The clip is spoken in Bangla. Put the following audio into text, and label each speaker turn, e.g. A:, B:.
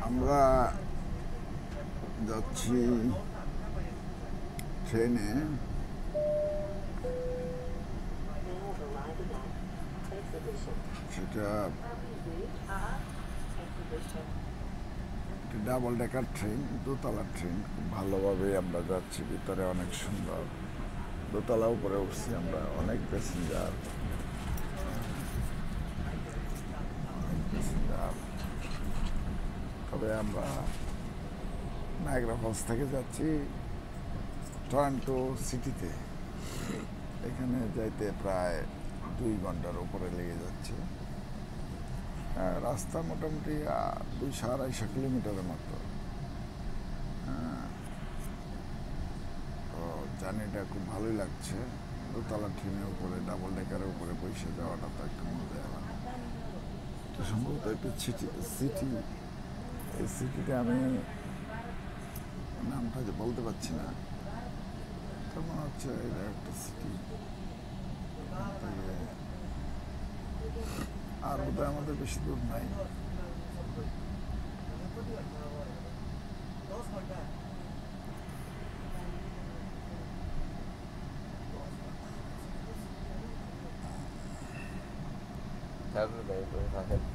A: আমরা যাচ্ছি ট্রেনে। সেটা ডাবল ডেকার ট্রেন, দোতলা ট্রেন। খুব ভালোভাবে আমরা যাচ্ছি, ভিতরে অনেক সুন্দর। দোতলা উপরে উঠছি আমরা, অনেক প্যাসেঞ্জার। তবে আমরা নায়াগ্রা ফলস থেকে যাচ্ছি টরন্টো সিটিতে। এখানে যাইতে প্রায় 2 ঘন্টার উপরে লেগে যাচ্ছে। রাস্তা মোটামুটি 200-250 কিলোমিটারের মতো। তো জার্নিটা খুব ভালোই লাগছে। দোতলা ট্রেনের উপরে, ডাবল ডেকারের উপরে বসে যাওয়াটা তো একটা মজা। তো সম্ভবত একটা সিটি, এই সিটিতে আমি নামটা যে বলতে পারছি না, তো মনে হচ্ছে এটা একটা সিটি। আর বোধহয় আমাদের বেশি দূর নাই।
B: Tabii,